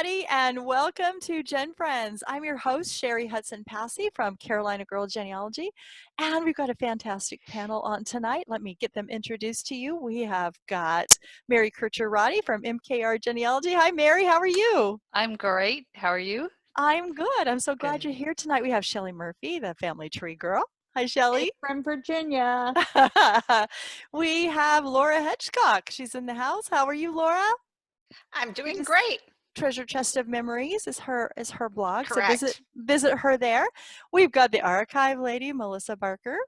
everybody, and welcome to GenFriends. I'm your host, Cheri Hudson Passey from Carolina Girl Genealogy, and we've got a fantastic panel on tonight. Let me get them introduced to you. We have got Mary Kircher Roddy from MKR Genealogy. Hi, Mary. How are you? I'm great. How are you? I'm good. I'm so glad Good. you're here tonight. We have Shelley Murphy, the family tree girl. Hi, Shelley. Hey, from Virginia. We have Laura Hedgecock. She's in the house. How are you, Laura? I'm doing great. Treasure Chest of Memories is her blog. Correct. So visit her there. We've got the archive lady, Melissa Barker.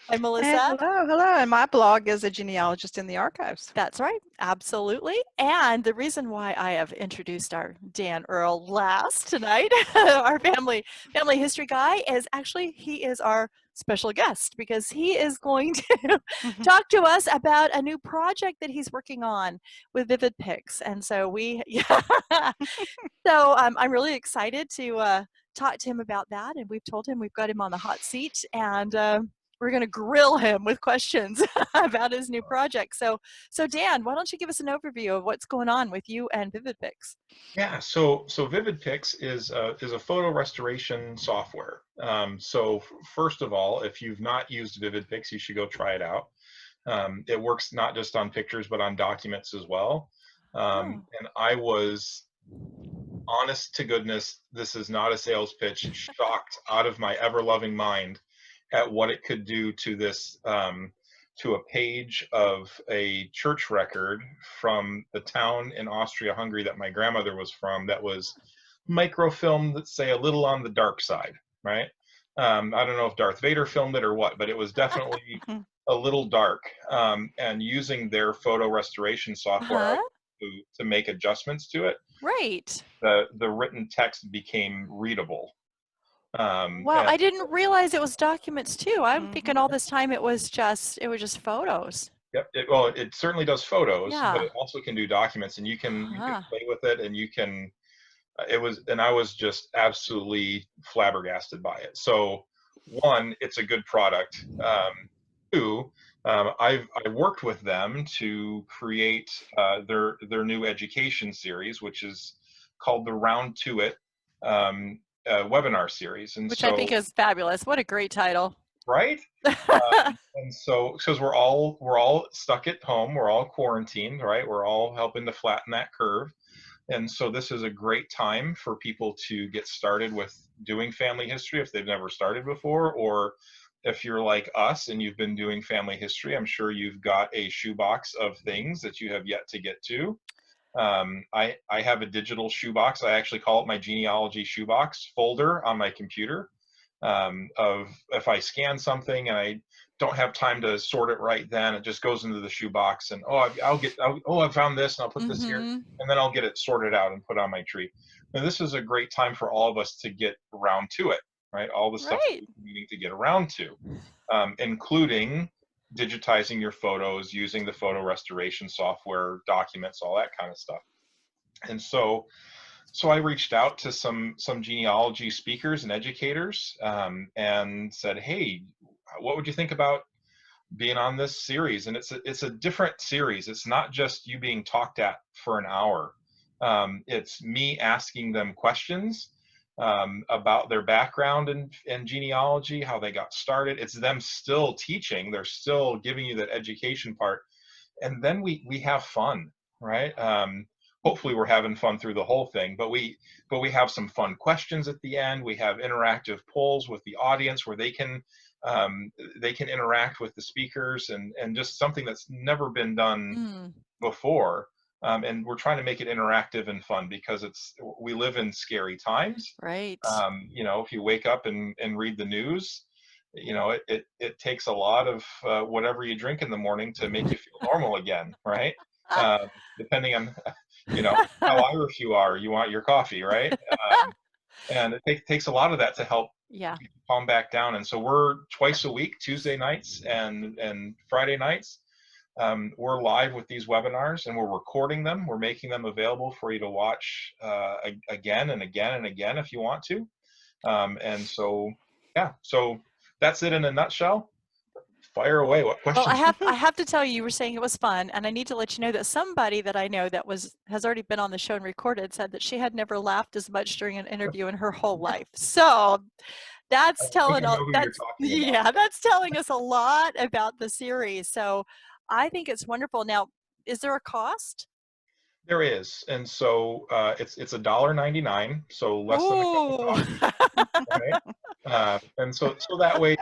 Hi, Melissa. Hello. And my blog is A Genealogist in the Archives. That's right, absolutely. And the reason why I have introduced our Dan Earl last tonight, our family history guy, is actually he is our special guest because he is going to talk to us about a new project that he's working on with VividPix. And so I'm really excited to talk to him about that. And we've told him we've got him on the hot seat, and we're going to grill him with questions about his new project. So Dan, why don't you give us an overview of what's going on with you and VividPix? Yeah, so VividPix is a photo restoration software. So first of all, if you've not used VividPix, you should go try it out. It works not just on pictures, but on documents as well. And I was, honest to goodness, this is not a sales pitch, shocked out of my ever-loving mind at what it could do to this, to a page of a church record from the town in Austria-Hungary that my grandmother was from, that was microfilmed, let's say, a little on the dark side, right? I don't know if Darth Vader filmed it or what, but it was definitely a little dark. And using their photo restoration software to make adjustments to it, right, the written text became readable. Wow, I didn't realize it was documents too. I'm thinking all this time it was just photos. Yep. Well, it certainly does photos, Yeah. but it also can do documents, and you can play with it, and you can. And I was just absolutely flabbergasted by it. So, one, it's a good product. Two, I worked with them to create their new education series, which is called the Round Tuit webinar series, and which I think is fabulous. What a great title, right? And so because we're all stuck at home, we're all quarantined, right? We're all helping to flatten that curve, and so this is a great time for people to get started with doing family history if they've never started before, or if you're like us and you've been doing family history, I'm sure you've got a shoebox of things that you have yet to get to. I have a digital shoebox. I actually call it my genealogy shoebox folder on my computer. Of if I scan something and I don't have time to sort it right then, it just goes into the shoebox, and I found this, and I'll put this here, and then I'll get it sorted out and put on my tree. And this is a great time for all of us to get around to it, right? All the stuff that we need to get around to, including digitizing your photos, using the photo restoration software, documents, all that kind of stuff. And so I reached out to some genealogy speakers and educators, and said, hey, what would you think about being on this series? And it's a different series. It's not just you being talked at for an hour. It's me asking them questions about their background in genealogy, how they got started. It's them still teaching. They're still giving you that education part. And then we have fun, right? Hopefully we're having fun through the whole thing, but we have some fun questions at the end. We have interactive polls with the audience where they can interact with the speakers, and just something that's never been done before. And we're trying to make it interactive and fun because we live in scary times. Right. If you wake up and read the news, it takes a lot of whatever you drink in the morning to make you feel normal again, right? Depending on, how Irish you are, you want your coffee, right? And it takes a lot of that to help calm back down. And so we're twice a week, Tuesday nights and Friday nights. We're live with these webinars, and we're recording them. We're making them available for you to watch again and again and again if you want to. And so, so that's it in a nutshell. fire away. What questions? Well, I have to tell you, you were saying it was fun, and I need to let you know that somebody that I know that has already been on the show and recorded said that she had never laughed as much during an interview in her whole life. So that's I know who you're talking about. that's telling us a lot about the series. So I think it's wonderful. Now, is there a cost? There is, and so it's $1.99, so less than a cup of Ooh. coffee, right? And so that way,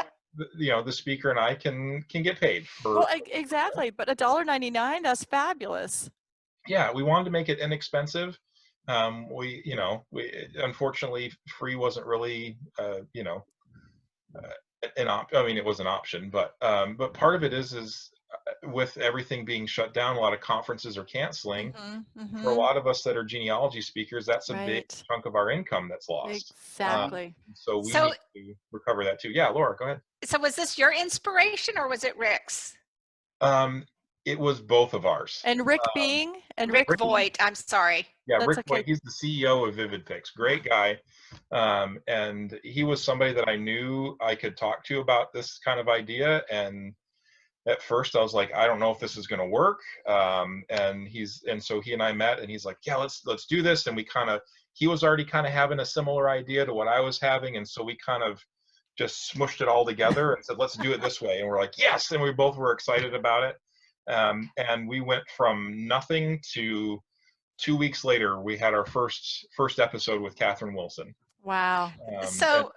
the speaker and I can get paid for. Well, exactly, but $1.99, that's fabulous. Yeah, we wanted to make it inexpensive. We unfortunately free wasn't really I mean, it was an option, but part of it is with everything being shut down, a lot of conferences are canceling. For a lot of us that are genealogy speakers, that's a big chunk of our income that's lost. Exactly. So we need to recover that too. Yeah, Laura, go ahead. So was this your inspiration or was it Rick's? It was both of ours. And Rick Rick Voigt, I'm sorry. Yeah, That's Rick okay. Voigt, he's the CEO of VividPix, great guy. And he was somebody that I knew I could talk to about this kind of idea. And at first I was like, I don't know if this is going to work. And so he and I met, and he's like, yeah, let's do this. And he was already kind of having a similar idea to what I was having. And so we kind of just smushed it all together and said, let's do it this way. And we're like, yes. And we both were excited about it. And we went from nothing to 2 weeks later, we had our first episode with Catherine Wilson. Wow. So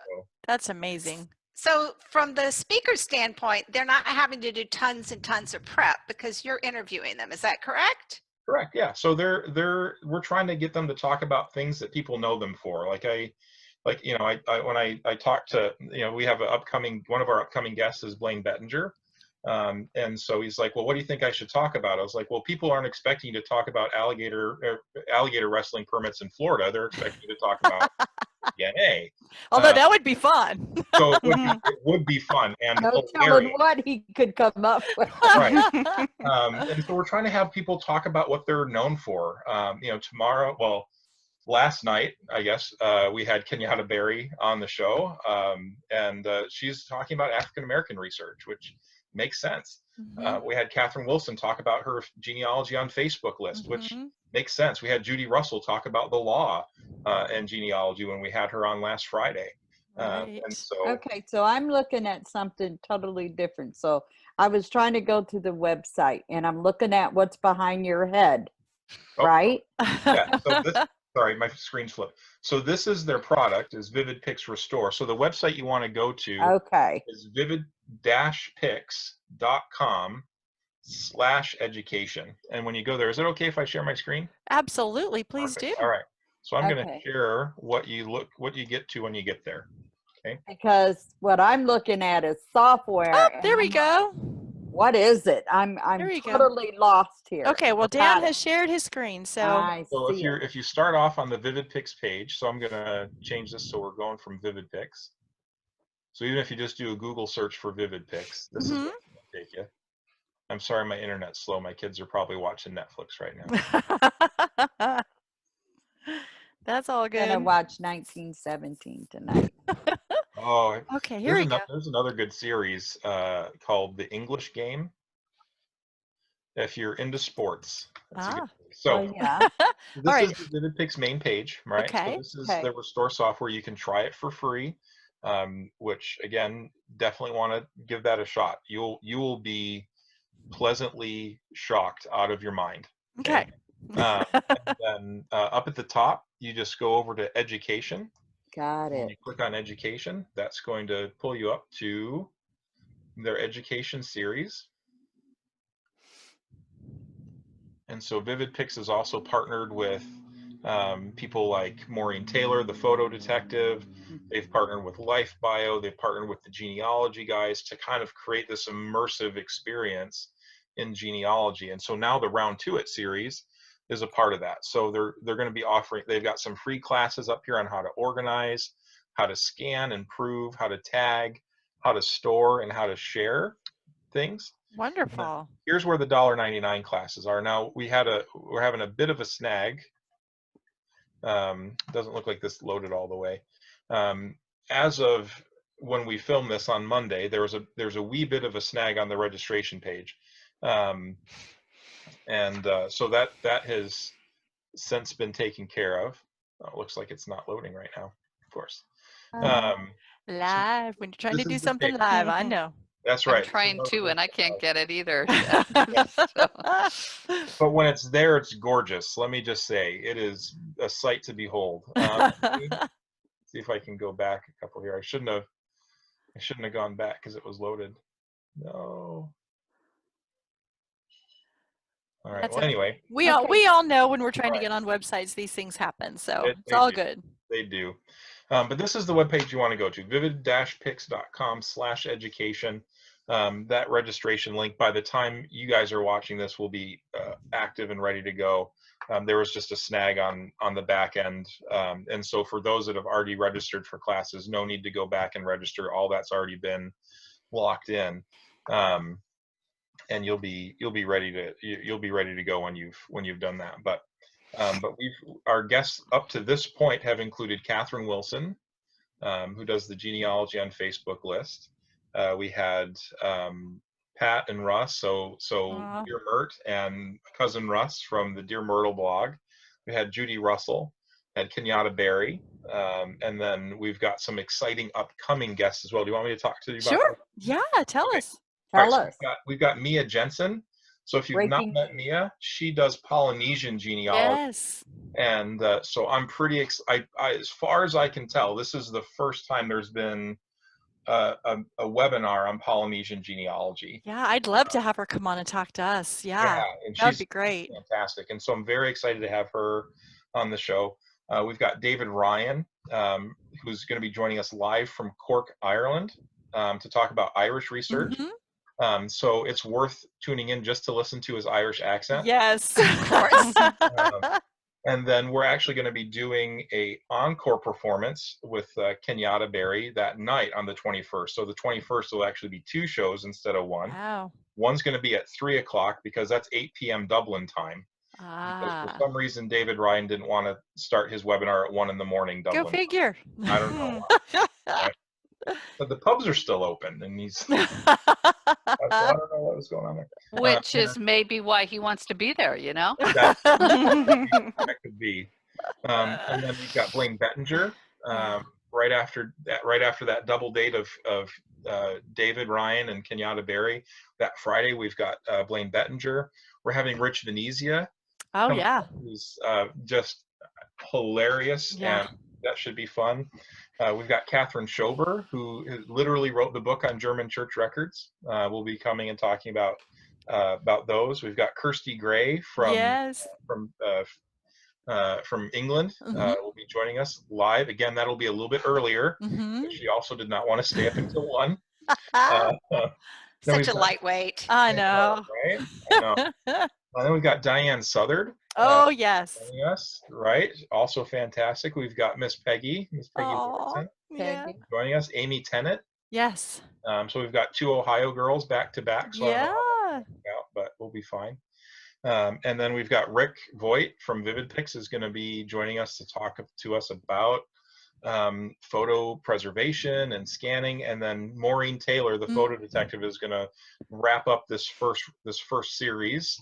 that's amazing. So from the speaker standpoint, they're not having to do tons and tons of prep because you're interviewing them. Is that correct? Correct. Yeah. So we're trying to get them to talk about things that people know them for. When I talk to, we have one of our upcoming guests is Blaine Bettinger. And so he's like, well, what do you think I should talk about? I was like, well, people aren't expecting you to talk about alligator wrestling permits in Florida. They're expecting you to talk about DNA. Although that would be fun. So it would be fun and no hilarious. telling what he could come up with. Right. And so we're trying to have people talk about what they're known for. Last night, I guess, we had Kenyatta Berry on the show, and she's talking about African-American research, which makes sense. We had Catherine Wilson talk about her genealogy on Facebook list, which makes sense. We had Judy Russell talk about the law and genealogy when we had her on last Friday. And so, okay, so I'm looking at something totally different. So I was trying to go to the website, and I'm looking at what's behind your head, right? Yeah. So sorry, my screen's flipped. So this is their product, is VividPix Restore. So the website you want to go to is vivid-pix.com/education. And when you go there, is it okay if I share my screen? Absolutely, please do. All right. So I'm going to share what you get to when you get there. Okay. Because what I'm looking at is software. Oh, there we go. What is it? I'm totally lost here. Okay, well, Dan has shared his screen, so if you start off on the VividPix page, so I'm going to change this so we're going from VividPix. So even if you just do a Google search for VividPix, this is where it's going to take you. I'm sorry, my internet's slow. My kids are probably watching Netflix right now. That's all good. I'm gonna watch 1917 tonight. Oh, okay. Here we go. There's another good series called The English Game. If you're into sports, so this is the VividPix main page, right? Okay. So this is the Restore software. You can try it for free, which again, definitely want to give that a shot. You will be pleasantly shocked out of your mind. Okay. And then up at the top, you just go over to Education. Got it. When you click on Education, that's going to pull you up to their education series. And so VividPix is also partnered with people like Maureen Taylor, the photo detective. They've partnered with Life Bio. They've partnered with the genealogy guys to kind of create this immersive experience in genealogy. And so now the Round Tuit series is a part of that. So they're going to be offering, they've got some free classes up here on how to organize, how to scan and prove, how to tag, how to store, and how to share things. Wonderful. Here's where the $1.99 classes are. Now we're having a bit of a snag. Doesn't look like this loaded all the way. As of when we filmed this on Monday, there's a wee bit of a snag on the registration page, so that has since been taken care of. Oh, it looks like it's not loading right now, of course. Live, when you're trying to this do is the something page. live, I know. That's I'm right. trying to, and I can't get it either. But when it's there, it's gorgeous. Let me just say, it is a sight to behold. See if I can go back a couple here. I shouldn't have gone back because it was loaded. No. All right. That's Well, anyway, we all know when we're trying to get on websites, these things happen. So it's all good. They do. But this is the webpage you want to go to, vivid-pix.com/education. That registration link, by the time you guys are watching this, will be active and ready to go. There was just a snag on the back end. And so for those that have already registered for classes, no need to go back and register. All that's already been locked in. And you'll be ready to go when you've done that. But our guests up to this point have included Catherine Wilson, who does the genealogy on Facebook list. We had Pat and Russ, so Dear Mert and cousin Russ from the Dear Myrtle blog. We had Judy Russell, had Kenyatta Berry, and then we've got some exciting upcoming guests as well. Do you want me to talk to you about Sure. that? Yeah, tell us. Tell us. So we've got Mia Jensen. So if you've not met Mia, she does Polynesian genealogy. Yes. And so I'm pretty excited. As far as I can tell, this is the first time there's been a webinar on Polynesian genealogy. Yeah, I'd love to have her come on and talk to us. Yeah, and that'd be great. Fantastic. And so I'm very excited to have her on the show. We've got David Ryan, who's going to be joining us live from Cork, Ireland, to talk about Irish research. So it's worth tuning in just to listen to his Irish accent. Yes, of course. And then we're actually going to be doing a encore performance with Kenyatta Berry that night on the 21st. So the 21st will actually be 2 shows instead of 1. Wow. One's going to be at 3 o'clock because that's 8 p.m. Dublin time. Because for some reason, David Ryan didn't want to start his webinar at 1 in the morning Dublin. Go figure. I don't know why. Right? But the pubs are still open, and he's. I don't know what was going on there. Which is maybe why he wants to be there, you know? That could be. And then we've got Blaine Bettinger. Right after that double date of David Ryan and Kenyatta Berry. That Friday we've got Blaine Bettinger. We're having Rich Venezia. Oh yeah. Who's just hilarious, and that should be fun. We've got Catherine Schober, who literally wrote the book on German church records. We'll be coming and talking about those. We've got Kirsty Gray from England. Will be joining us live. Again, that'll be a little bit earlier. But she also did not want to stay up until 1. Such a lightweight. I know. Right? I know. And then we've got Diane Southard. Oh, yes. Yes, right. Also fantastic. We've got Miss Peggy Morrison joining us. Amy Tennant. Yes. So we've got 2 Ohio girls back to back. So yeah. But we'll be fine. And then we've got Rick Voigt from VividPix is going to be joining us to talk to us about photo preservation and scanning, and then Maureen Taylor, the photo detective, is going to wrap up this first series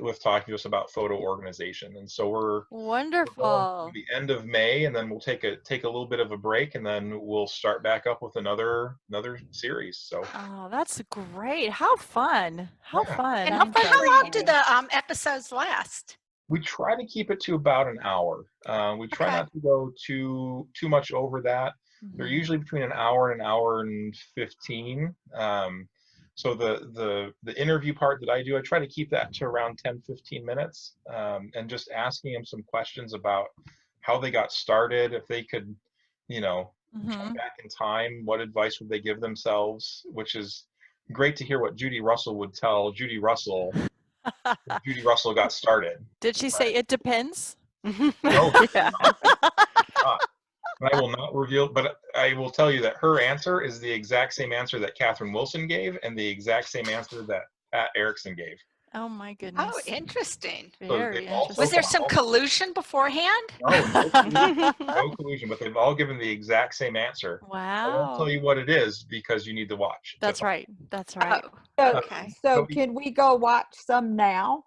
with talking to us about photo organization. And so we're wonderful. We're the end of May, and then we'll take a little bit of a break, and then we'll start back up with another series. So that's great. How fun. How fun. And how long do the episodes last? We try to keep it to about an hour. We try not to go too much over that. They're usually between an hour and 15. So the interview part that I do, I try to keep that to around 10-15 minutes, and just asking them some questions about how they got started, if they could, come back in time, what advice would they give themselves, which is great to hear what Judy Russell would tell Judy Russell. Judy Russell got started. Did she say it depends? No. I will not reveal, but I will tell you that her answer is the exact same answer that Catherine Wilson gave, and the exact same answer that Pat Erickson gave. Oh my Oh, goodness. interesting. Very they've also- interesting. Was there some collusion beforehand? No collusion, no collusion, but they've all given the exact same answer. I won't tell Wow. you what it is because you need to watch. That's right. That's right. Oh, So, okay. so But we- can we go watch some now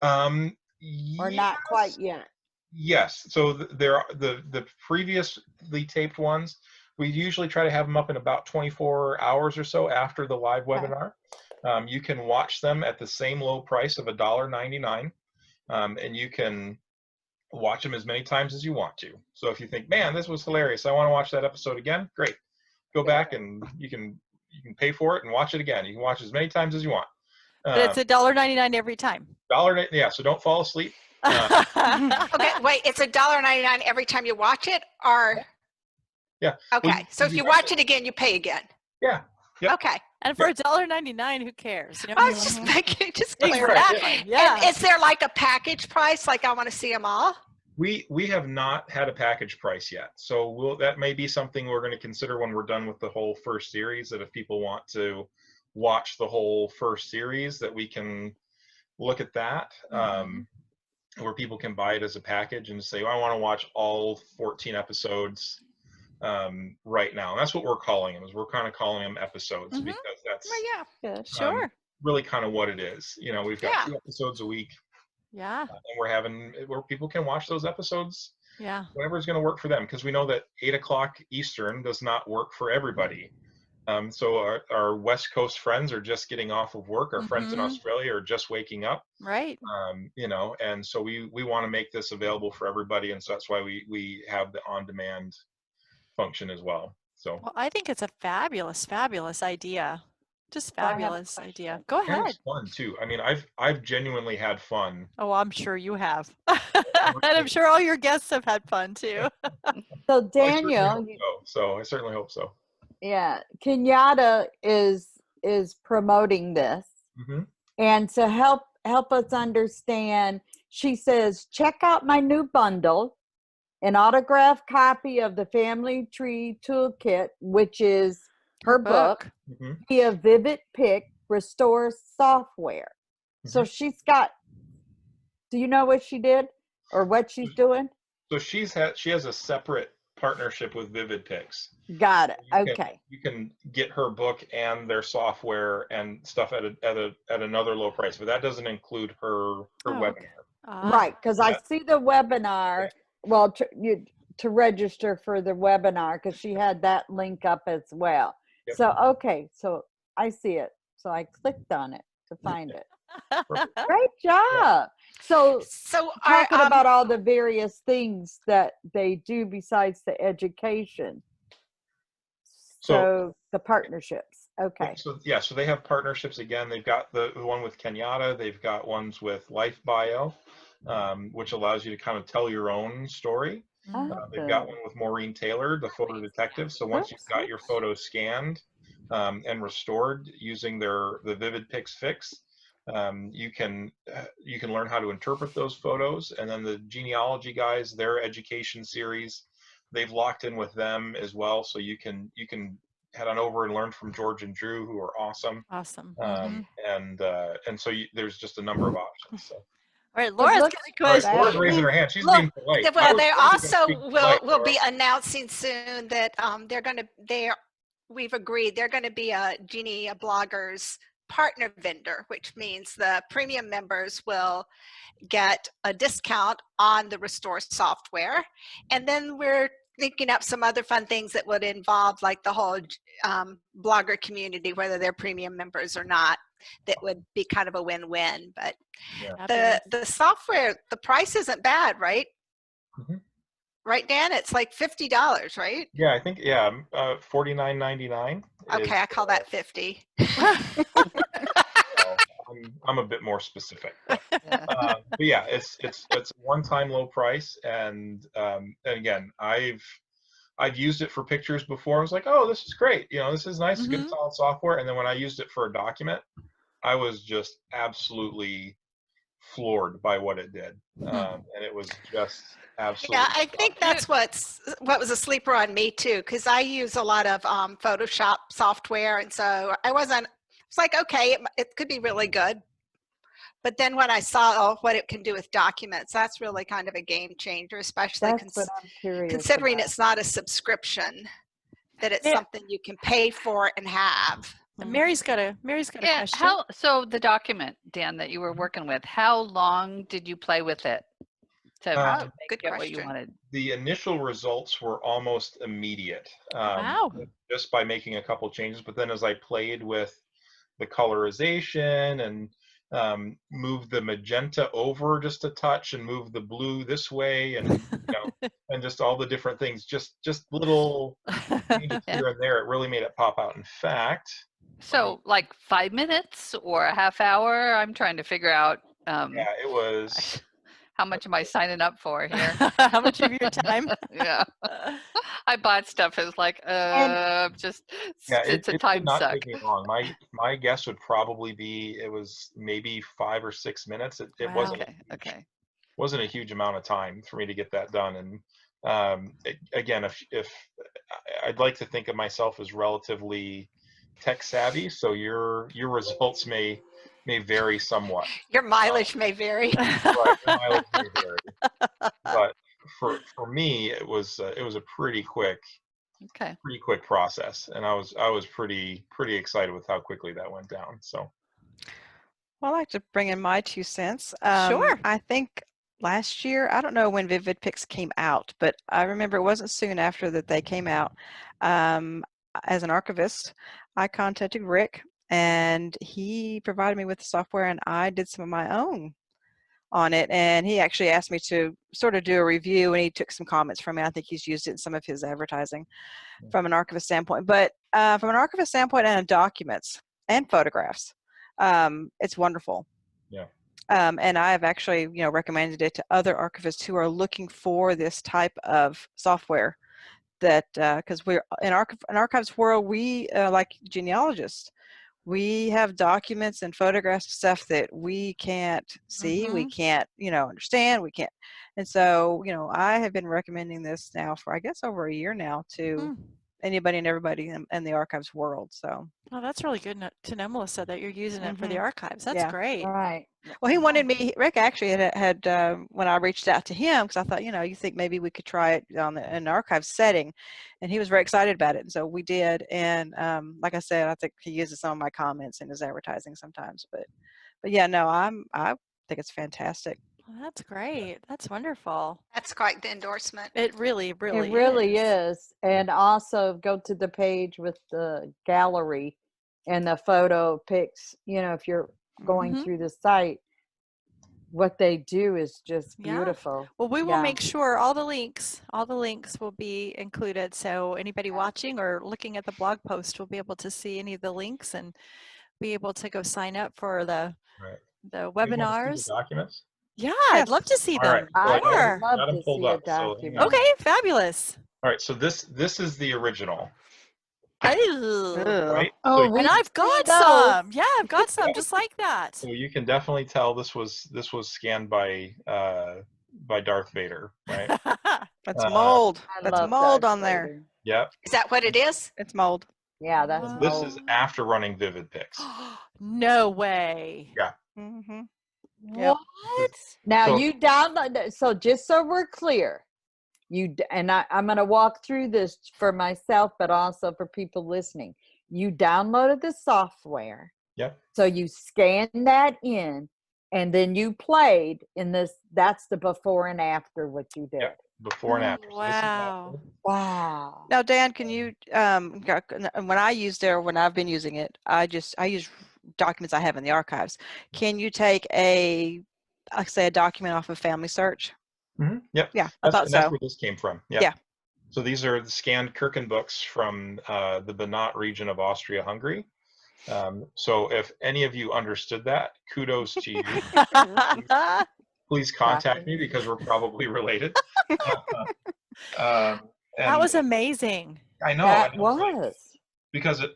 or not quite Yes. yet? Yes. So there are the previously taped ones. We usually try to have them up in about 24 hours or so after the live Okay. webinar. You can watch them at the same low price of $1.99, and you can watch them as many times as you want to. So if you think, man, this was hilarious, I want to watch that episode again, great. Go back and you can pay for it and watch it again. You can watch as many times as you want. But it's $1.99 every time. Yeah, so don't fall asleep. Okay, wait, it's $1.99 every time you watch it, or? Yeah. Okay, so if you watch it again, you pay again. Yeah. Yep. Okay. And for $1.99, who cares? You know? I was just making, just clarify. Exactly. Yeah. And is there like a package price? Like I want to see them all? We have not had a package price yet, so that may be something we're going to consider when we're done with the whole first series. That if people want to watch the whole first series, that we can look at that, where people can buy it as a package and say, "Oh, I want to watch all 14 episodes right now." And that's what we're calling them. Is we're kind of calling them episodes because that's Well, yeah. Good. Sure. really kind of what it is. You know, we've got Yeah. 2 episodes a week. Yeah. And we're having where people can watch those episodes Yeah. whatever is going to work for them, because we know that 8 o'clock Eastern does not work for everybody. So our West Coast friends are just getting off of work. Our friends in Australia are just waking up. Right. You know, and so we want to make this available for everybody, and so that's why we have the on-demand function as well. So Well, I think it's a fabulous, fabulous idea. Just I have a fabulous question. idea. Go and ahead. it's fun too. I mean, I've genuinely had fun. Oh, I'm sure you have. And I'm sure all your guests have had fun too. So I certainly Daniel, hope so I certainly hope so. yeah, Kenyatta is promoting this, and to help us understand, she says, check out my new bundle, an autographed copy of the Family Tree Toolkit, which is her book, via VividPix Restore software. So she's got. Do you know what she did or what she's doing? So she has a separate partnership with VividPix. Got it. Okay. You can get her book and their software and stuff at another low price, but that doesn't include her webinar. Right, because I see the webinar. Well, to register for the webinar, because she had that link up as well. Yep. So okay, so I see it. So I clicked on it to find it. Great job. So talking about all the various things that they do besides the education. So the partnerships. Okay. So so they have partnerships again. They've got the one with Kenyatta. They've got ones with Life Bio, which allows you to kind of tell your own story. They've got one with Maureen Taylor, the photo detective. So once you've got your photos scanned and restored using the VividPix fix, you can learn how to interpret those photos. And then the Genealogy guys, their education series, they've locked in with them as well. So you can head on over and learn from George and Drew, who are awesome. Awesome. And so there's just a number of options. So. All right, Laura's got a question. Laura's raising her hand. She's being polite. Well, they also will be announcing soon that we've agreed they're going to be a Genie Bloggers partner vendor, which means the premium members will get a discount on the Restore software. And then we're thinking up some other fun things that would involve like the whole blogger community, whether they're premium members or not. That would be kind of a win-win. But the software, the price isn't bad, right? Right, Dan? It's like $50, right? Yeah, I think $49.99. Okay, I call that 50. I'm a bit more specific. But yeah, it's a one-time low price, and again, I've used it for pictures before. I was like, oh, this is great. You know, this is nice, good solid software. And then when I used it for a document, I was just absolutely floored by what it did, and it was just absolutely. Yeah, I think that's what was a sleeper on me too, because I use a lot of Photoshop software, and so it's like, okay, it could be really good, But then when I saw what it can do with documents, that's really kind of a game changer, especially That's what I'm curious considering about. it's not a subscription, that it's Yeah. something you can pay for and have. Mary's got a Yeah, question. so the document, Dan, that you were working with, how long did you play with it to Good get what you question. wanted? The initial results were almost immediate, Wow. just by making a couple changes. But then as I played with the colorization and moved the magenta over just a touch and moved the blue this way, and and just all the different things, just little changes Yeah. here and there, it really made it pop out. In fact, So like 5 minutes or a half hour? I'm trying to figure out yeah, it was. how much am I signing up for here? How much of your time? Yeah. I bought stuff as like, just, Yeah, it's a it time did not suck. take me long. My guess would probably be it was maybe 5 or 6 minutes. It Wow. wasn't Okay. wasn't a huge amount of time for me to get that done. And again, if I'd like to think of myself as relatively tech savvy, so your results may vary somewhat. Your mileage may vary. Right, your mileage may vary. But for me, it was a pretty quick process, and I was pretty excited with how quickly that went down. So. Well, I like to bring in my 2 cents. Sure. I think last year, I don't know when VividPix came out, but I remember it wasn't soon after that they came out. As an archivist, I contacted Rick, and he provided me with the software, and I did some of my own on it. And he actually asked me to sort of do a review, and he took some comments from it. I think he's used it in some of his advertising from an archivist standpoint. But from an archivist standpoint and documents and photographs, it's wonderful. Yeah. And I have actually, recommended it to other archivists who are looking for this type of software. That because we're in archives world, we like genealogists, we have documents and photographs of stuff that we can't see, we can't, understand, we can't. And so, I have been recommending this now for, I guess, over a year now to anybody and everybody in the archives world. So. Oh, that's really good to know, Melissa, that you're using it for the archives. That's great. Right. Well, he wanted me. Rick actually had when I reached out to him, because I thought, you think maybe we could try it in an archive setting, and he was very excited about it, and so we did. And like I said, I think he uses some of my comments in his advertising sometimes. But yeah, no, I think it's fantastic. Well, that's great. That's wonderful. That's quite the endorsement. It really It really is. And also go to the page with the gallery and the photo pics. If you're going through the site, what they do is just beautiful. Well, we will make sure all the links will be included, so anybody watching or looking at the blog post will be able to see any of the links and be able to go sign up for the webinars. The documents? Yeah, I'd love to see them. I Sure. would love to see a document. Okay, fabulous. All right, so this is the original. Right? Oh, and I've got some. Yeah, I've got some just like that. So you can definitely tell this was scanned by Darth Vader, right? That's mold. That's mold on there. Yep. Is that what it is? It's mold. Yeah, that's This mold. is after running Vivid-Pix. No way. Yeah. What? Now So, you download. So just so we're clear, I'm going to walk through this for myself, but also for people listening. You downloaded the software. Yep. So you scanned that in, and then you played in this. That's the before and after what you did. Yep. Before and after. Wow. Wow. Now, Dan, can you, when I've been using it, I use documents I have in the archives. Can you take say a document off of Family Search? Yep. Yeah, That's where this came from. Yep. Yeah. So these are the scanned Kirchen books from the Banat region of Austria-Hungary. So if any of you understood that, kudos to you. Please contact me because we're probably related. That was amazing. I know. That was. Because it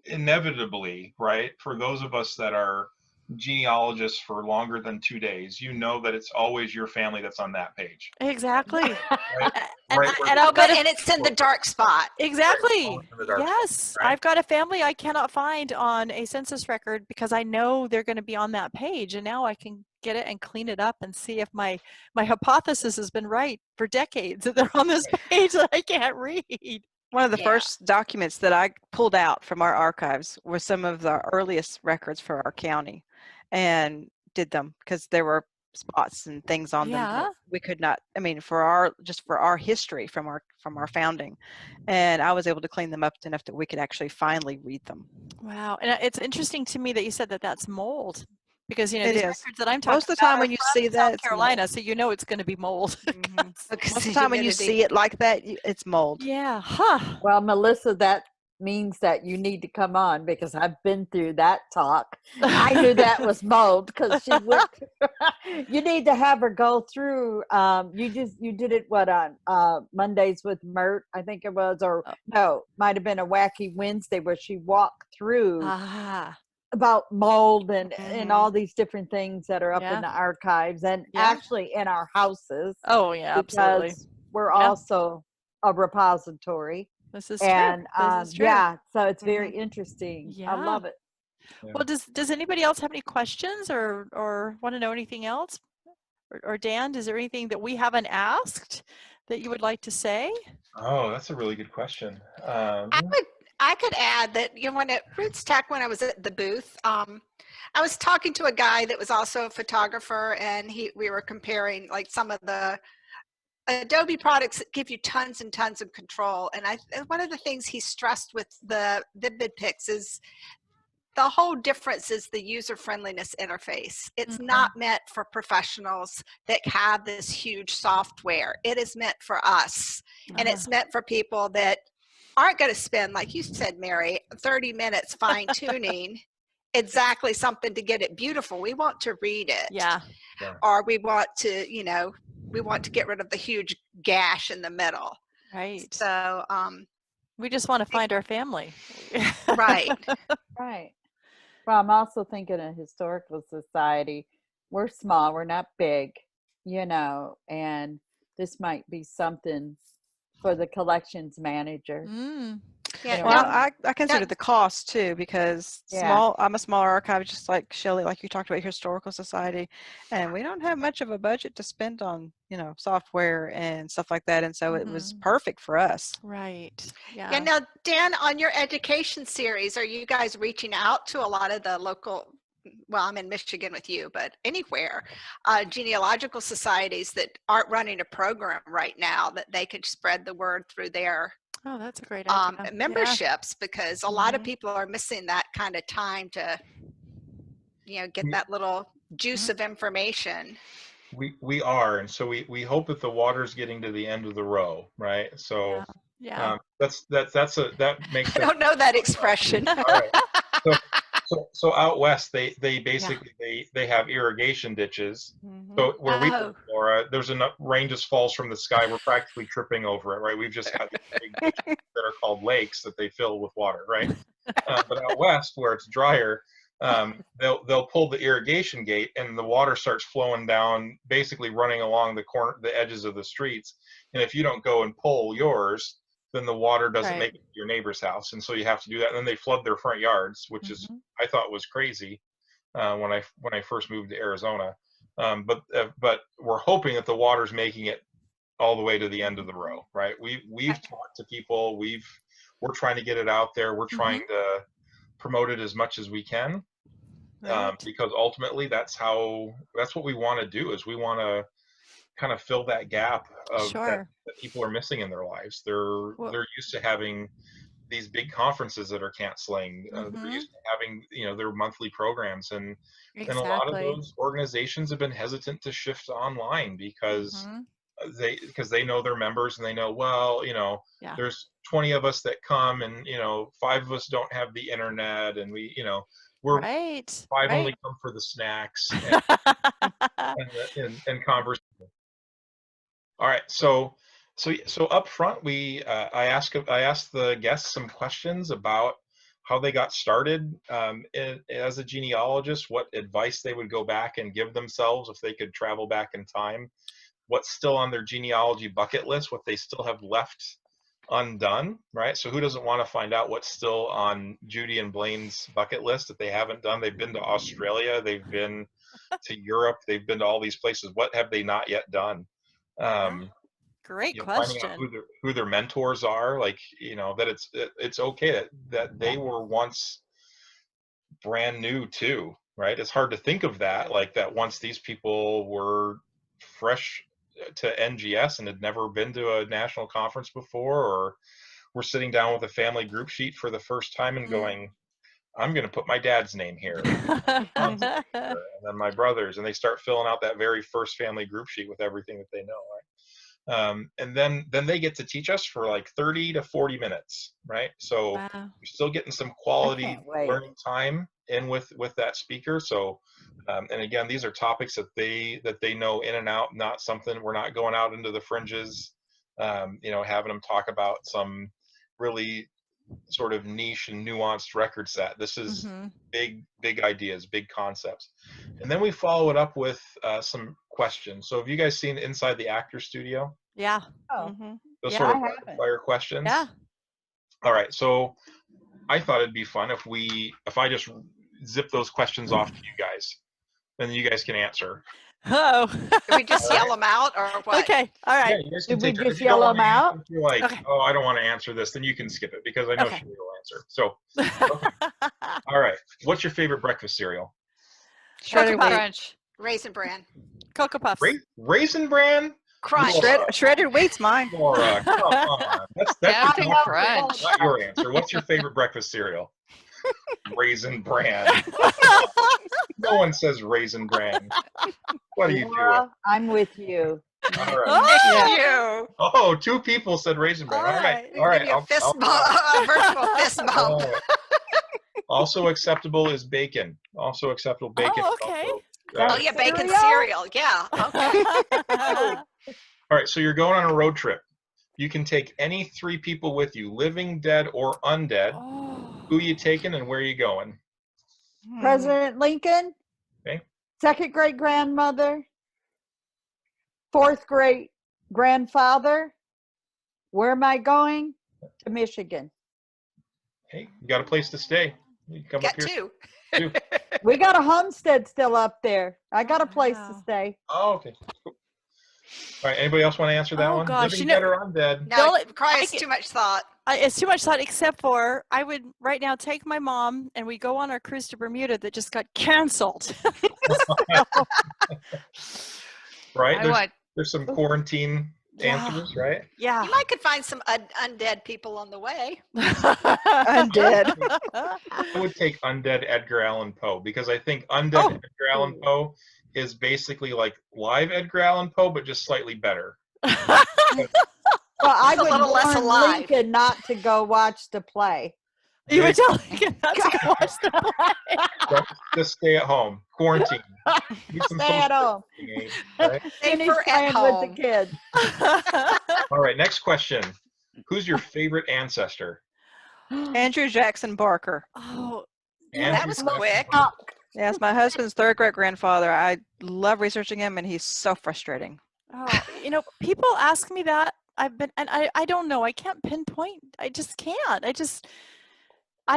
inevitably, right, for those of us that are genealogists for longer than 2 days, you know that it's always your family that's on that page. Exactly. Right? And, Right where and the- I've got And it's in the dark spot. exactly. always in the dark spot, Yes, right? I've got a family I cannot find on a census record because I know they're going to be on that page, and now I can get it and clean it up and see if my hypothesis has been right for decades that they're on this page that I can't read. One of the Yeah. first documents that I pulled out from our archives were some of the earliest records for our county, and did them because there were spots and things on them Yeah. that we could not, I mean, for our history from our founding, and I was able to clean them up enough that we could actually finally read them. Wow, and it's interesting to me that you said that that's mold, because you know It these is. records that I'm talking Most of the about time are when you from see that, South it's Carolina, mold. so you know it's going to be mold. Mhm. Because Most of the time when you see it like that, it's mold. Yeah, huh? Well, Melissa, that means that you need to come on because I've been through that talk. I knew that was mold because she went. You need to have her go through. You did it on Mondays with Mert, I think it was, or no, might have been a Wacky Wednesday where she walked through Ah, about mold and Mhm. all these different things that are up Yeah. in the archives and Yeah. actually in our houses oh yeah, absolutely. because we're Yeah. also a repository. This is And true. This is true. yeah, so it's very interesting. I Yeah. love it. Yeah. Well, does anybody else have any questions or want to know anything else? Or Dan, is there anything that we haven't asked that you would like to say? Oh, that's a really good question. I could add that, you know, when at Roots Tech, when I was at the booth, I was talking to a guy that was also a photographer, and we were comparing like some of the Adobe products that give you tons and tons of control. And one of the things he stressed with the VividPix is the whole difference is the user friendliness interface. It's not meant for professionals that have this huge software. It is meant for us. And it's meant for people that aren't going to spend, like you said, Mary, 30 minutes fine tuning exactly something to get it beautiful. We want to read it. Yeah. Or we want to, you know, we want to get rid of the huge gash in the middle. Right. So, we just want to find our family. right. Right. Well, I'm also thinking of historical society. We're small, we're not big, you know, and this might be something for the collections manager. Yeah. know, Well, Now- I consider the cost too, because Yeah. I'm a smaller archive, just like Shelley, like you talked about Historical Society, and we don't have much of a budget to spend on, you know, software and stuff like that. And so it was perfect for us. Right. Yeah. Now, Dan, on your education series, are you guys reaching out to a lot of the local, well, I'm in Michigan with you, but anywhere, genealogical societies that aren't running a program right now that they could spread the word through their Oh, that's a great idea. memberships, because a lot of people are missing that kind of time to, you know, get that little juice of information. We are, and so we hope that the water's getting to the end of the row, right? So Yeah. that makes I don't know that expression. All right. So out west, they basically they have irrigation ditches. So where we live, Laura, there's enough rain just falls from the sky. We're practically tripping over it, right? We've just got these big ditches that are called lakes that they fill with water, right? But out west, where it's drier, they'll pull the irrigation gate and the water starts flowing down, basically running along the edges of the streets. And if you don't go and pull yours, then the water doesn't make it to your neighbor's house, and so you have to do that. And then they flood their front yards, which is I thought was crazy when I first moved to Arizona. But we're hoping that the water's making it all the way to the end of the row, right? We've talked to people. We're trying to get it out there. We're trying to promote it as much as we can, because ultimately that's what we want to do. Is we want to kind of fill that gap of that people are missing in their lives. They're used to having these big conferences that are canceling. They're used to having, you know, their monthly programs, and a lot of those organizations have been hesitant to shift online because they know their members, and they know, well, you know, there's 20 of us that come, and you know, 5 of us don't have the internet, and we, you know, we're 5 only come for the snacks and conversation. All right, so up front, I asked the guests some questions about how they got started as a genealogist, what advice they would go back and give themselves if they could travel back in time, what's still on their genealogy bucket list, what they still have left undone, right? So who doesn't want to find out what's still on Judy and Blaine's bucket list that they haven't done? They've been to Australia, they've been to Europe, they've been to all these places. What have they not yet done? Great you know, finding out question. who their mentors are, like, you know, that it's okay that they were once brand new too, right? It's hard to think of that, like that once these people were fresh to NGS and had never been to a national conference before, or were sitting down with a family group sheet for the first time and going, I'm going to put my dad's name here, and then my brother's, and they start filling out that very first family group sheet with everything that they know, right? And then they get to teach us for like 30 to 40 minutes, right? So Wow. you're still getting some quality can't wait. learning time in with that speaker. So and again, these are topics that they know in and out, not something, we're not going out into the fringes, you know, having them talk about some really sort of niche and nuanced record set. This is big ideas, big concepts. And then we follow it up with some questions. So have you guys seen Inside the Actor Studio? Yeah. Oh, Those Yeah, sort I of haven't. rapid fire questions? Yeah. All right, so I thought it'd be fun if I just zip those questions off to you guys, then you guys can answer. Oh. Do we just yell them out or what? Okay. All Yeah, right. you guys can Did we take just if you don't yell wanna them answer, out? if you're like, Okay. oh, I don't want to answer this, then you can skip it because I know Okay. Shelley will answer. So, all right, what's your favorite breakfast cereal? Shredded Puff. wheat. Crunch. Raisin Bran. Cocoa Puffs. Raisin Bran? Crunch. Shredded wheat's mine. Laura, come on. That's Captain not, Crunch. not your answer. What's your favorite breakfast cereal? Raisin Bran. No one says Raisin Bran. What are you doing? Laura, I'm with you. All right. Oh, You. Oh, 2 people said Raisin Bran. All right. All All right. Give you a fist I'll- bump, a virtual fist bump. All right. Also acceptable is bacon. Also acceptable bacon. Oh, is okay. also, Oh yeah, bacon Cereal? cereal. Yeah. Okay. all right. So you're going on a road trip. You can take any 3 people with you, living, dead, or undead. Who you taking and where you going? President Lincoln. Okay. Second great grandmother. Fourth great grandfather. Where am I going? To Michigan. Hey, you got a place to stay. You come Got up here. 2. We got a homestead still up there. I got a place to Wow. stay. Oh, okay. Cool. All right. Anybody else want to answer that Oh, one? gosh, Living, you know- dead, or undead? No, Don't it requires I get- too much thought. It's too much thought, except for I would right now take my mom and we go on our cruise to Bermuda that just got canceled. Right. I want There's some quarantine Yeah. answers, right? Yeah. You might could find some undead people on the way. Undead. I would take undead Edgar Allan Poe because I think undead Oh. Edgar Allan Poe is basically like live Edgar Allan Poe, but just slightly better. Well, I Just a would little less warn alive. Lincoln not to go watch the play. You would tell Lincoln not to go watch the play. Don't just stay at home, quarantine. Need some Stay at social home. distancing aid, right? Finish Safer at playing with home. the kids. All right, next question. Who's your favorite ancestor? Andrew Jackson Barker. Oh, Andrew That was Jackson quick. Barker. Yes, my husband's third great grandfather. I love researching him, and he's so frustrating. oh, you know, people ask me that. I don't know. I can't pinpoint. I just can't. I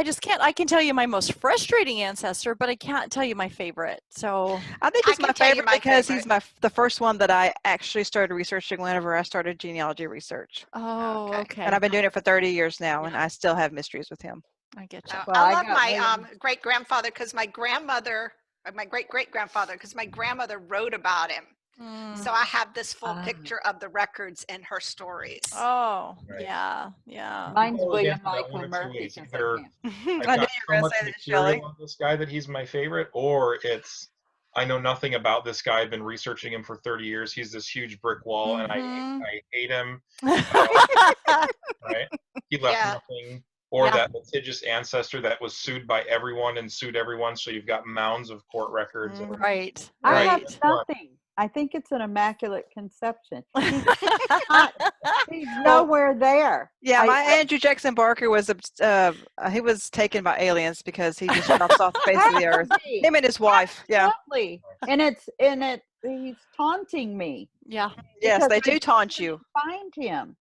just can't. I can tell you my most frustrating ancestor, but I can't tell you my favorite. So, I think I he's my can tell you favorite my because he's favorite. the first one that I actually started researching whenever I started genealogy research. oh, Okay. okay. And I've been doing it for 30 years now, and I still have mysteries with him. I get you. Well, I I love got my William. great grandfather because my grandmother, my great great grandfather, because my grandmother wrote about him. So I have this full Ah. picture of the records and her stories. Oh, Right. yeah, yeah. Mine's Always William answer that Michael one of two Murphy. ways. Since I Either can't. I've I knew got you so were going much to say that, material Shelley. on this guy that he's my favorite, or it's I know nothing about this guy. I've been researching him for 30 years. He's this huge brick wall, and Mhm. I hate him. Right? He left Yeah. nothing. Or Yeah. that litigious ancestor that was sued by everyone and sued everyone. So you've got mounds of court records. Right, I Right. have right. nothing. I think it's an immaculate conception. He's nowhere there. Yeah, my Andrew Jackson Barker was he was taken by aliens because he just drops off the face of the earth. Him and his wife. Yeah. Absolutely. And he's taunting me. Yeah. Yes, Because they I do taunt you. Find him.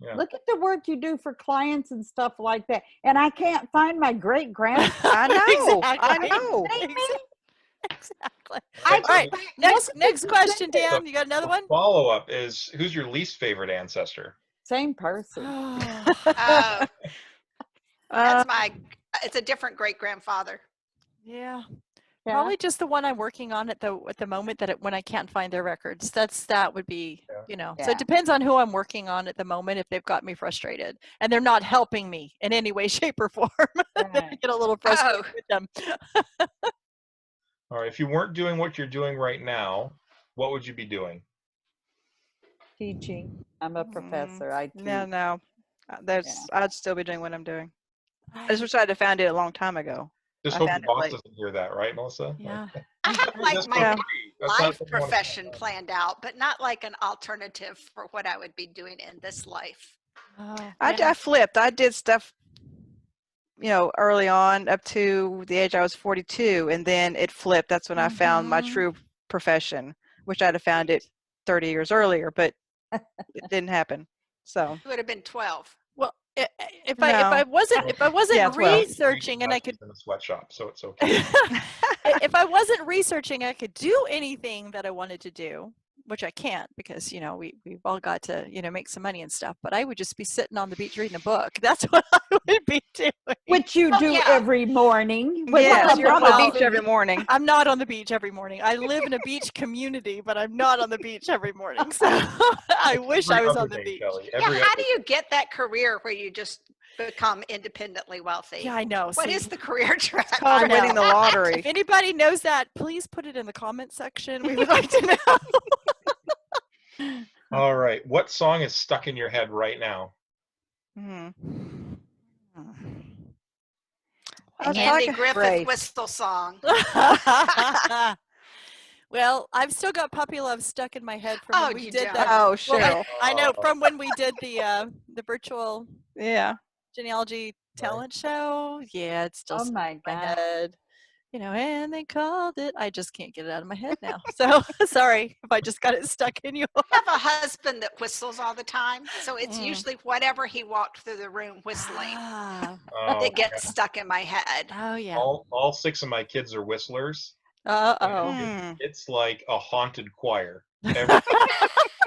Yeah. Look at the work you do for clients and stuff like that. And I can't find my great grandfather. I know. Exactly. I know. Exactly. I All right. just- Next question, Dan. You got another one? Follow up is, who's your least favorite ancestor? Same person. Oh, that's it's a different great grandfather. Yeah. Yeah. Probably just the one I'm working on at the moment when I can't find their records. That would be, So Yeah. it depends on who I'm working on at the moment if they've got me frustrated and they're not helping me in any way, shape, or form. I Right. get a little frustrated with them. All right, if you weren't doing what you're doing right now, what would you be doing? Teaching. I'm a professor. I teach. No. I'd still be doing what I'm doing. I just wish I'd have found it a long time ago. Just I hope found the it boss late. doesn't hear that, right, Melissa? Yeah. I have like That's my not free. That's not life something you wanna profession talk about. planned out, but not like an alternative for what I would be doing in this life. Oh, I yeah. flipped. I did stuff, early on up to the age I was 42, and then it flipped. That's when I found my Mhm. true profession, which I'd have found it 30 years earlier, but it didn't happen. So It would have been 12. Well, if I wasn't Yeah, 12. researching and I could in a sweatshop, so it's okay. if I wasn't researching, I could do anything that I wanted to do, which I can't because we've all got to make some money and stuff. But I would just be sitting on the beach reading a book. That's what I would be doing. Which you do yeah. every morning. with yes, a you're on cup the of beach every coffee. morning. I'm not on the beach every morning. I live in a beach community, but I'm not on the beach every morning. So I wish I Every was other on the day, beach. Shelley, Yeah, every how other do you get that career where you just become independently wealthy? Yeah, I know. What See, is the career track? Called I know. winning the lottery. If anybody knows that, please put it in the comment section. We would like to know. All right. What song is stuck in your head right now? Mhm. Andy Griffith Grace. whistle song. Well, I've still got Puppy Love stuck in my head from Oh, when we you did don't. that. Oh, Well, Cheryl. I know from when we did the virtual Yeah. genealogy talent show. Yeah, it's still Oh stuck my in my God. head. And they called it. I just can't get it out of my head now. So sorry if I just got it stuck in you. I have a husband that whistles all the time, so it's Mm. usually whatever he walked through the room whistling Ah, Oh, that gets stuck in my head. oh yeah. all 6 of my kids are whistlers. Uh-oh. Hmm. It's like a haunted choir. Every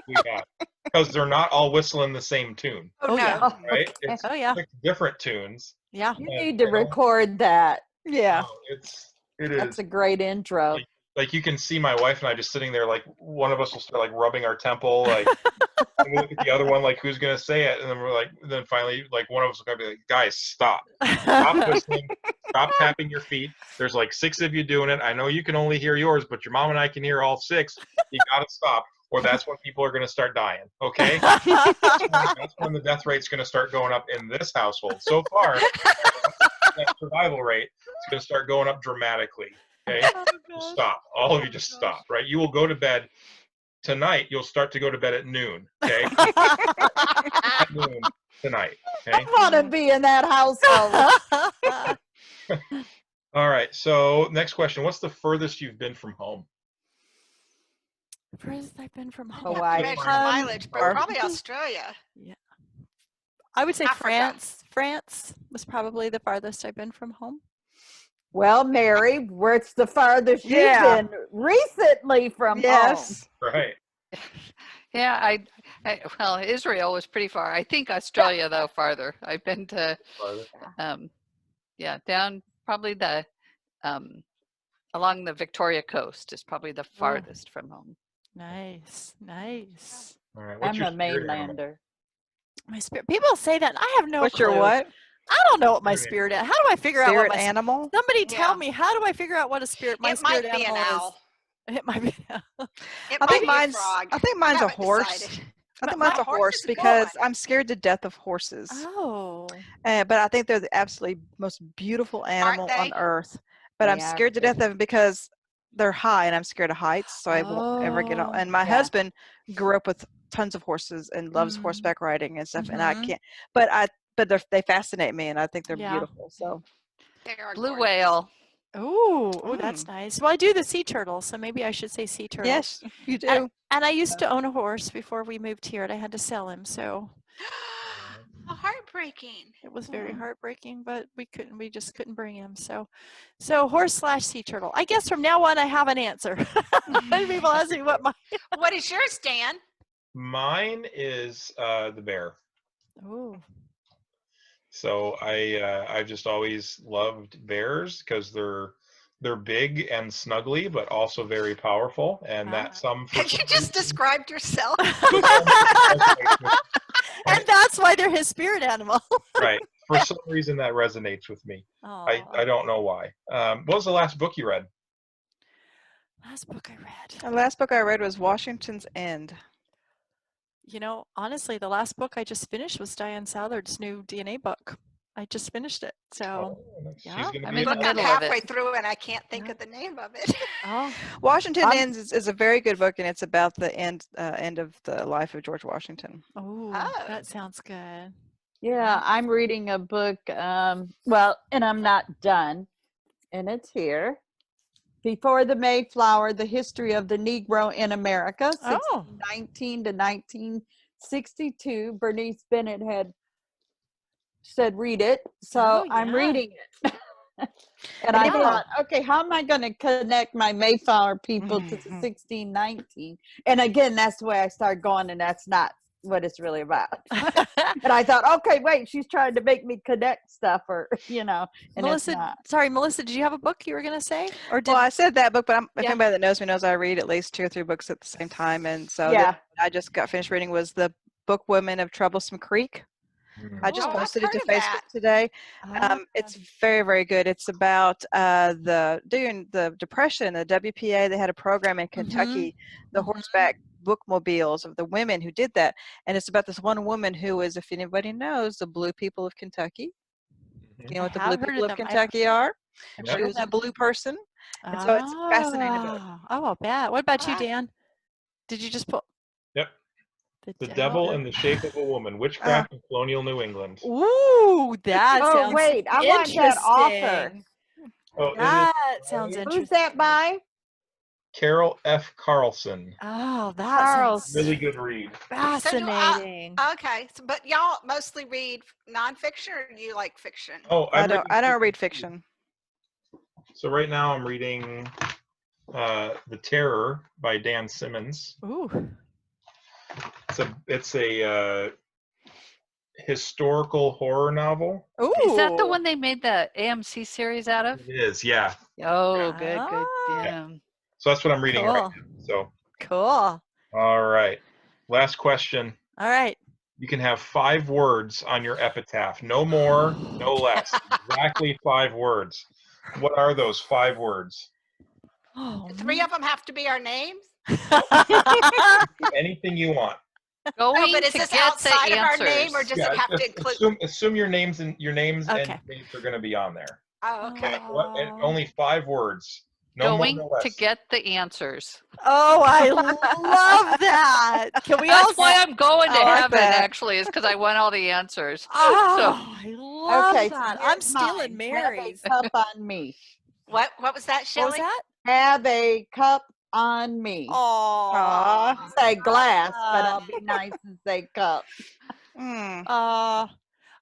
we got, because they're not all whistling the same tune, Oh yeah. Oh, right? okay. It's Oh yeah. 6 different tunes. Yeah. You and need to they don't- record that. Yeah. Oh, it That's is. a great intro. Like you can see my wife and I just sitting there, like one of us will start like rubbing our temple, like and we look at the other one, like who's gonna say it, and then we're like, then finally, like one of us will kind of be like, guys, stop whistling, stop tapping your feet. There's like 6 of you doing it. I know you can only hear yours, but your mom and I can hear all 6. You gotta stop, or that's when people are gonna start dying. Okay, that's when the death rate's gonna start going up in this household. So far, that survival rate is gonna start going up dramatically. Okay. Stop. All of you just stop, right? You will go to bed tonight. You'll start to go to bed at noon. Okay. At noon tonight. Okay. I want to be in that household. All right. So next question. What's the furthest you've been from home? Furthest I've been from home. Hawaii. Measure Um, mileage, but or- probably Australia. I would say Africa. France. France was probably the farthest I've been from home. Well, Mary, where's the farthest Yeah. you've been recently from home? Yes. Right. Yeah, well, Israel was pretty far. I think Australia though farther. I've been to down probably the along the Victoria coast is probably the farthest from home. Nice. Nice. All right. What's I'm your a spirit animal? mainlander. My spirit. People say that. And I have no What's clue. your what? I don't know what my Spirit spirit is. How do I figure out what Spirit my animal? Somebody tell Yeah. me. How do I figure out what a spirit? My It spirit might be an animal owl. is. It might be. It I might think be mine's a frog. I think mine's a haven't horse. decided. I think My mine's a horse horse is because good. I'm scared to death of horses. Oh. But I think they're the absolutely most beautiful animal on they? earth. But I'm They are scared to too. death of them because they're high, and I'm scared of heights, so I won't ever get on. Oh, And my yeah. husband grew up with tons of horses and loves Mm. horseback riding and stuff, and I Mhm. can't. But they fascinate me, and I think they're Yeah. beautiful. So They are Blue gorgeous. whale. Ooh, that's Mm. nice. Well, I do the sea turtle, so maybe I should say sea turtle. yes, you do. And I used to own a horse before we moved here, and I had to sell him, so How heartbreaking. it was very heartbreaking. But we just couldn't bring him. So horse/sea turtle. I guess from now on I have an answer. When people ask me what my What is yours, Dan? Mine is the bear. ooh. So I've just always loved bears because they're big and snuggly, but also very powerful, and that some for Have you just described yourself? And that's why they're his spirit animal. right. For some reason that resonates with me. I don't know why. What was the last book you read? Last book I read. The last book I read was Washington's End. You know, honestly, the last book I just finished was Diane Southard's new DNA book. I just finished it. So, yeah. She's gonna I'm be in in the Look, that. I'm middle of halfway it. through and I can't think of the name of it. Oh, Washington I'm- Ends is a very good book, and it's about the end of the life of George Washington. oh, Oh. that sounds good. Yeah, I'm reading a book. Well, and I'm not done, and it's here. Before the Mayflower: The History of the Negro in America, Oh. 1619 to 1962. Bernice Bennett had said read it, so Oh, I'm yeah. reading it. And I Yeah. thought, okay, how am I going to connect my Mayflower people to the 1619? And again, that's the way I started going, and that's not what it's really about. And I thought, okay, wait, she's trying to make me connect stuff, or and Melissa, it's not. sorry, Melissa, did you have a book you were going to say? Or did Well, I said that book, but if Yeah. anybody that knows me knows I read at least 2 or 3 books at the same time, and so Yeah. I just got finished reading was the book Women of Troublesome Creek. I just Oh, I've posted it to heard of Facebook that. today. Ah, It's very, very good. It's about during the Depression, the WPA. They had a program in Kentucky, the horseback bookmobiles of the women who did that, and it's about this one woman who is, if anybody knows, the Blue People of Kentucky. Do you know I what the have Blue heard People of of them. Kentucky are? I've Yep. She heard was of a them. blue person, and so it's a fascinating book. Oh, I'll bet. What about you, Ah. Dan? Did you just pull Yep. The Devil in the Shape of a Woman: Witchcraft in Colonial New England. Ooh, that Oh, sounds wait, I want that author. interesting. Oh, it is That sounds by interesting. Who's that by? Carol F. Carlson. Oh, that sounds Really good read. fascinating. Okay, so, but y'all mostly read nonfiction, or do you like fiction? Oh, I don't read fiction. So right now I'm reading The Terror by Dan Simmons. Ooh. It's a historical horror novel. Ooh, Is that the one they made the AMC series out of? It is, yeah. Oh, good. Ah. Yeah. So that's what I'm reading right Cool. now. So, Cool. all right. Last question. All right. You can have 5 words on your epitaph. No more, no less. Exactly 5 words. What are those 5 words? Oh, 3 of them have to be our names. Anything you want. Oh, Going but is to this get outside the of our answers. name, or does it have to include? Assume your names and Okay. dates are going to be on there. Oh, okay. And only 5 words. No Going more, no less. to get the answers. Oh, I love that. Can we all That's why I'm going to I like heaven, that. actually, is because I want all the answers. Oh, I love Okay, so that. here's I'm stealing mine. Mary's. Have a cup on me. What was that, What was Shelley? that? Have a cup on me. Oh. Say glass, but I'll be nice and say cup.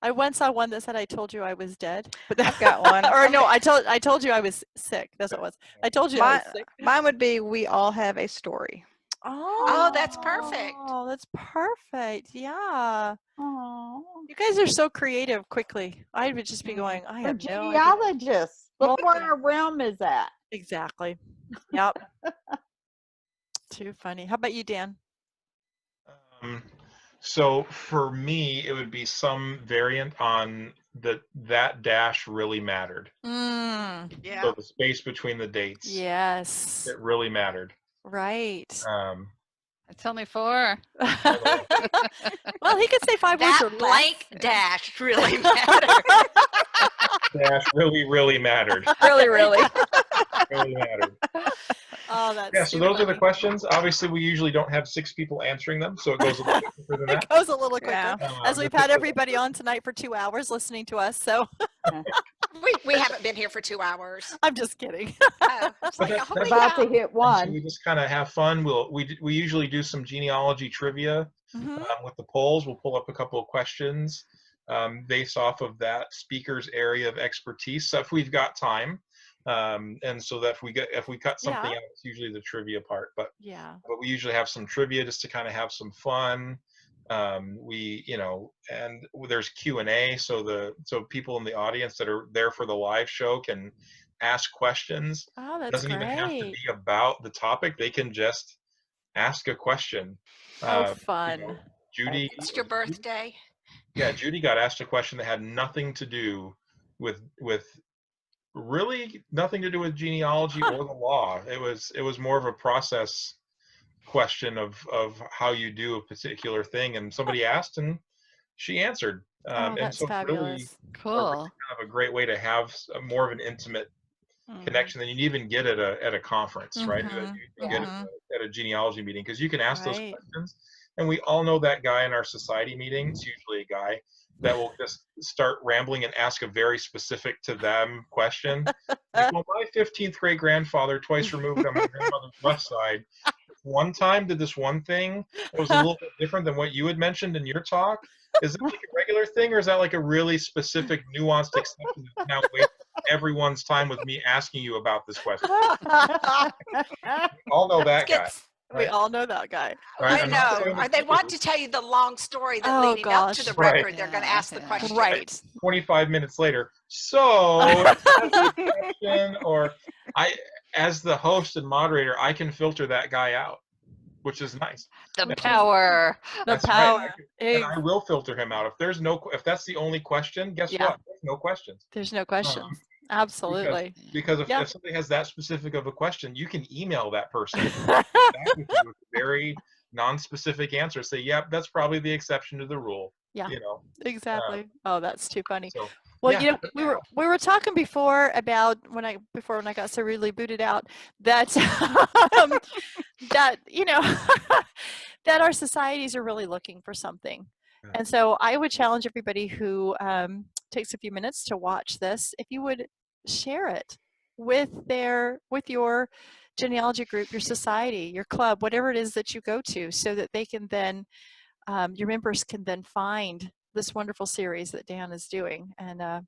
I once saw one that said, "I told you I was dead." But I've got one. or no, I told you I was sick. That's what it was. I told you I was sick. Mine would be We All Have a Story. Oh, that's perfect. Oh, that's perfect. Yeah. Oh, You guys are so creative quickly. I would just be going, I we're have no idea. genealogists. Look Well, where our realm is at. Exactly. Yep. Too funny. How about you, Dan? So for me, it would be some variant on that dash really mattered. Yeah. So the space between the dates. Yes. It really mattered. Right. It's only 4. Well, he could say 5 words That or blank less. dash really matters. Dash really, really mattered. Really, really. Really mattered. Oh, that's Yeah, so too those are the funny. questions. Obviously, we usually don't have 6 people answering them, so it goes a little quicker than It that. goes a little quicker. Yeah. As we've had everybody on tonight for 2 hours listening to us, so We haven't been here for 2 hours. I'm just kidding. Oh, it's like, that's- holy About cow. to hit And so one. we just kind of have fun. We usually do some genealogy trivia Mhm. with the polls. We'll pull up a couple of questions based off of that speaker's area of expertise. So if we've got time, and so that if we cut something Yeah. out, it's usually the trivia part. But Yeah. we usually have some trivia just to kind of have some fun. And there's Q&A, so people in the audience that are there for the live show can ask questions. Oh, that's Doesn't even have to great. be about the topic. They can just ask a question. Oh, You know, fun. Judy, It's your birthday. yeah, Judy got asked a question that had nothing to do with really nothing to do with genealogy or the law. It was more of a process question of how you do a particular thing, and somebody asked and she answered. Oh, And that's so it's really Cool. kind of a great way to have more of an intimate connection than you'd even get at a conference, right? Mhm. You get Mhm. at a genealogy meeting, because you can ask those Right. questions, and we all know that guy in our society meeting. It's usually a guy that will just start rambling and ask a very specific to them question. Like, well, my 15th great grandfather, twice removed on my grandmother's left side, one time did this one thing that was a little bit different than what you had mentioned in your talk. Is it like a regular thing, or is that like a really specific, nuanced exception that now wastes everyone's time with me asking you about this question? All know that guy. We Right? all know that guy. Right? I I'm not know. saying Or it's they want true. to tell you the long story that Oh, leading up to the gosh. Right. record, they're going to ask the Yeah. question. Right. 25 minutes later, so question, or as the host and moderator, I can filter that guy out, which is nice. The Which is- power. The That's power. right. And I will filter him out. If that's the only question, guess Yeah. what? There's no questions. There's no questions. Absolutely. Because if, Yeah. if somebody has that specific of a question, you can email that person back with you with a very non-specific answer. Say, yep, that's probably the exception to the rule. Yeah. You know. Exactly. Oh, that's too funny. So Well, yeah. we were talking before about when I got so rudely booted out that that that our societies are really looking for something. Yeah. And so I would challenge everybody who takes a few minutes to watch this, if you would share it with your genealogy group, your society, your club, whatever it is that you go to, so that they can then your members can then find this wonderful series that Dan is doing, and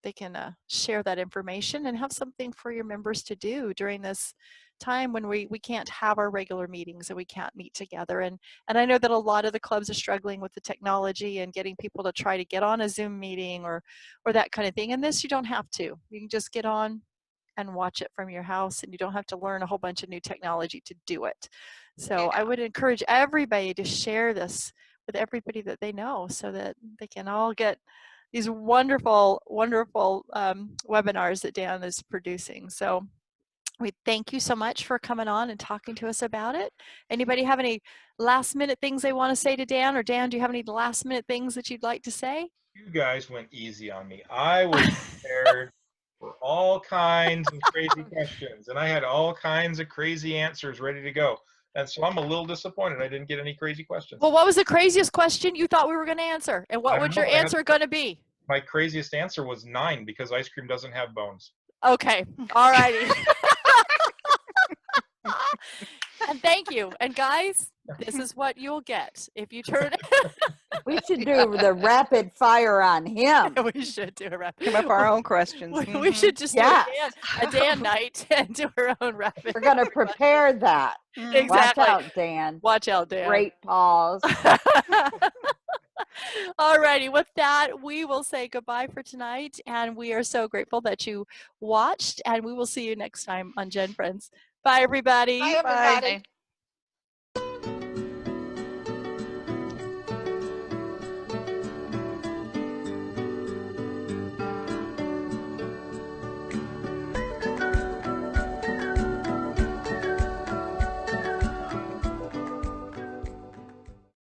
they can share that information and have something for your members to do during this time when we can't have our regular meetings and we can't meet together. And I know that a lot of the clubs are struggling with the technology and getting people to try to get on a Zoom meeting or that kind of thing. And this, you don't have to. You can just get on and watch it from your house, and you don't have to learn a whole bunch of new technology to do it. So I would encourage everybody to share this with everybody that they know, so that they can all get these wonderful, wonderful webinars that Dan is producing. So we thank you so much for coming on and talking to us about it. Anybody have any last minute things they want to say to Dan? Or Dan, do you have any last minute things that you'd like to say? You guys went easy on me. I was prepared for all kinds of crazy questions, and I had all kinds of crazy answers ready to go. And so I'm a little disappointed I didn't get any crazy questions. Well, what was the craziest question you thought we were going to answer? And what would your answer going to be? My craziest answer was 9, because ice cream doesn't have bones. Okay. All righty. And thank you. And guys, this is what you'll get if you turn. We should do the rapid fire on him. We should do a rapid. Come up our own questions. We should just do a Dan night and do our own rapid. We're going to prepare that. Exactly. Watch out, Dan. Watch out, Dan. Great pause. All righty. With that, we will say goodbye for tonight. And we are so grateful that you watched. And we will see you next time on GenFriends. Bye, everybody. Bye, everybody. Bye.